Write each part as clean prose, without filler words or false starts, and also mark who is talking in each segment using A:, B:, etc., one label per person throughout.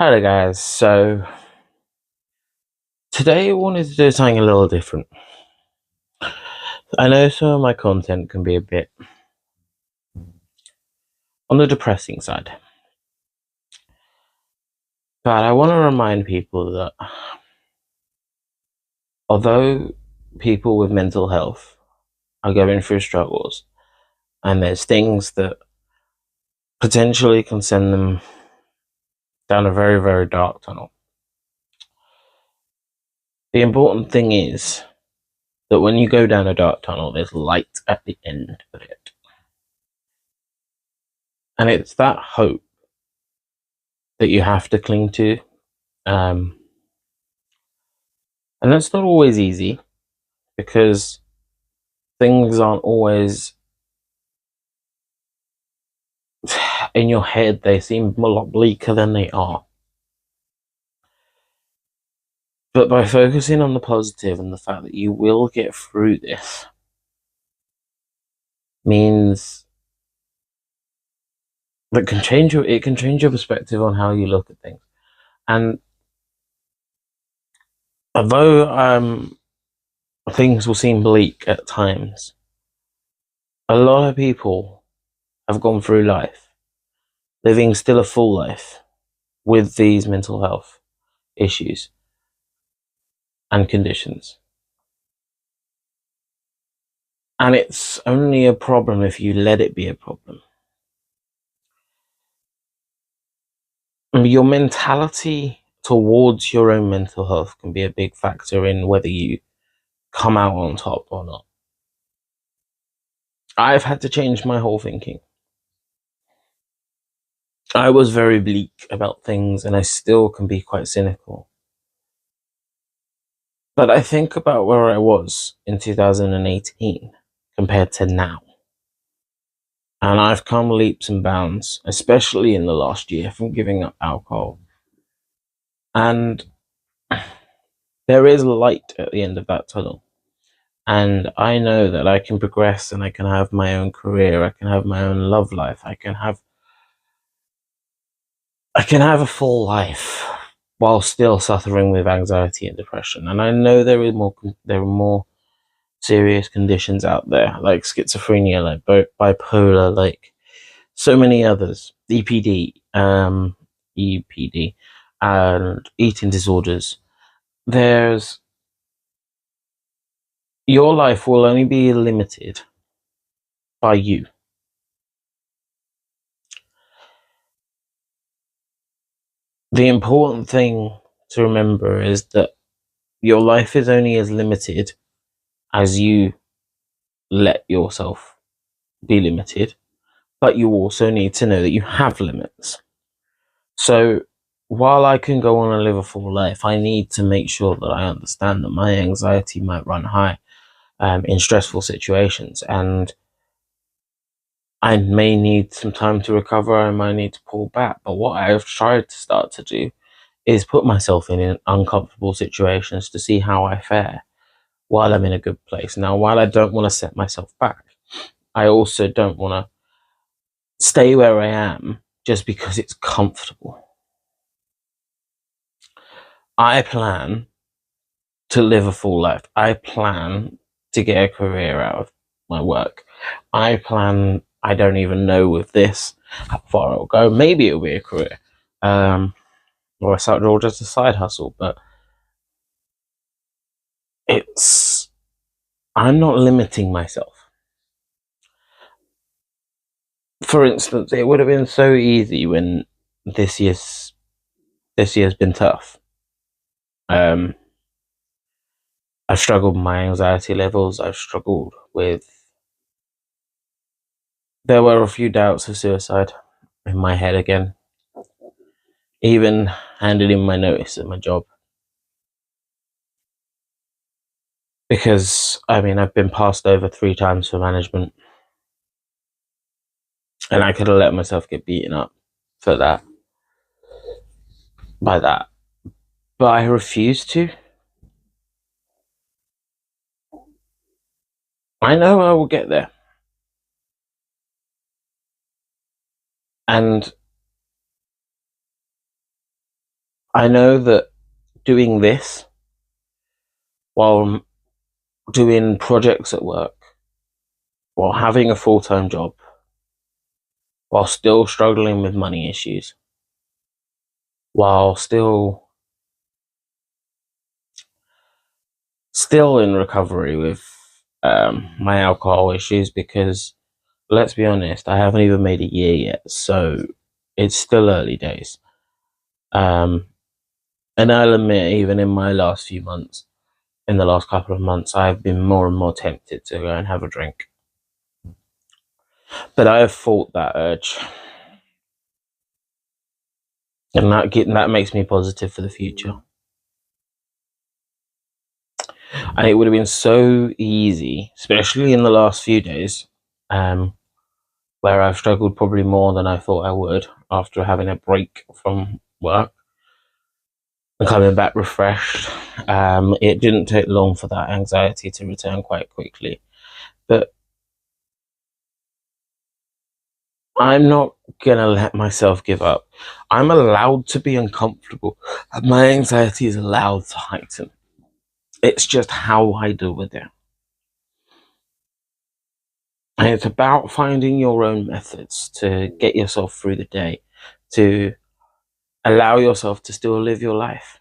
A: Hello guys, so today I wanted to do something a little different. I know some of my content can be a bit on the depressing side, but I want to remind people that although people with mental health are going through struggles and there's things that potentially can send them down a very, very dark tunnel, the important thing is that when you go down a dark tunnel, there's light at the end of it. And it's that hope that you have to cling to. Um, and that's not always easy because things aren't always in your head, they seem a lot bleaker than they are. But by focusing on the positive and the fact that you will get through this means that it can change your perspective on how you look at things. And although things will seem bleak at times, a lot of people have gone through life living still a full life with these mental health issues and conditions. And it's only a problem if you let it be a problem. Your mentality towards your own mental health can be a big factor in whether you come out on top or not. I've had to change my whole thinking. I was very bleak about things and I still can be quite cynical. But I think about where I was in 2018 compared to now. And I've come leaps and bounds, especially in the last year, from giving up alcohol. And there is light at the end of that tunnel. And I know that I can progress and I can have my own career, I can have my own love life, I can have a full life while still suffering with anxiety and depression. And I know there are more serious conditions out there, like schizophrenia, like bipolar, like so many others, EPD, and eating disorders. There's Your life will only be limited by you. The important thing to remember is that your life is only as limited as you let yourself be limited, but you also need to know that you have limits. So while I can go on and live a full life, I need to make sure that I understand that my anxiety might run high in stressful situations, and I may need some time to recover. I might need to pull back. But what I've tried to start to do is put myself in uncomfortable situations to see how I fare while I'm in a good place. Now, while I don't want to set myself back, I also don't want to stay where I am just because it's comfortable. I plan to live a full life. I plan to get a career out of my work. I don't even know with this how far it'll go. Maybe it'll be a career. Or just a side hustle, but I'm not limiting myself. For instance, it would have been so easy when this year's been tough. Um, I've struggled with my anxiety levels. I've struggled with. There were a few doubts of suicide in my head again. Even handed in my notice at my job. Because, I've been passed over 3 times for management. And I could have let myself get beaten up for that. By that. But I refused to. I know I will get there. And I know that doing this while doing projects at work, while having a full-time job, while still struggling with money issues, while still in recovery with my alcohol issues, because let's be honest, I haven't even made a year yet, so it's still early days. And I'll admit, even in my last few months, in the last couple of months, I've been more and more tempted to go and have a drink. But I have fought that urge, and that makes me positive for the future. And it would have been so easy, especially in the last few days, where I've struggled probably more than I thought I would after having a break from work and coming back refreshed. It didn't take long for that anxiety to return quite quickly. But I'm not gonna let myself give up. I'm allowed to be uncomfortable. My anxiety is allowed to heighten. It's just how I deal with it. And it's about finding your own methods to get yourself through the day, to allow yourself to still live your life.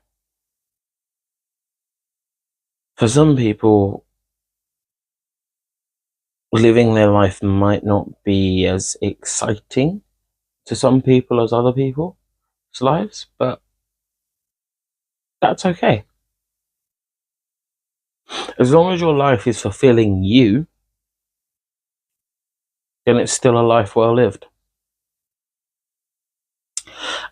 A: For some people, living their life might not be as exciting to some people as other people's lives, but that's okay. As long as your life is fulfilling you, then it's still a life well lived.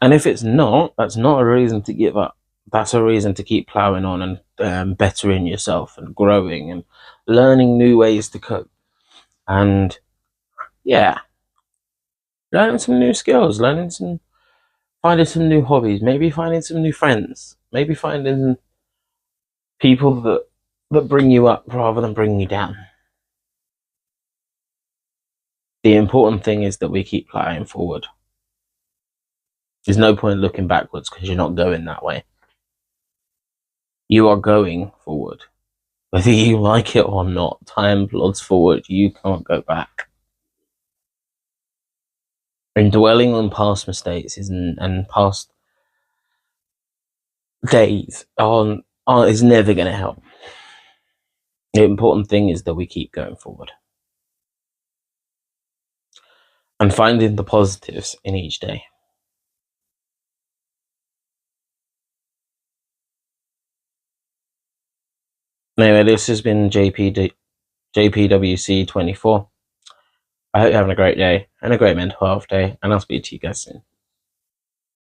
A: And if it's not, that's not a reason to give up. That's a reason to keep plowing on and bettering yourself and growing and learning new ways to cope. And yeah, learning some new skills, finding some new hobbies, maybe finding some new friends, maybe finding people that bring you up rather than bring you down. The important thing is that we keep plowing forward. There's no point looking backwards because you're not going that way. You are going forward. Whether you like it or not, time plods forward. You can't go back. And dwelling on past mistakes and past days is never going to help. The important thing is that we keep going forward and finding the positives in each day. Anyway, this has been JPWC 24. I hope you're having a great day and a great mental health day, and I'll speak to you guys soon.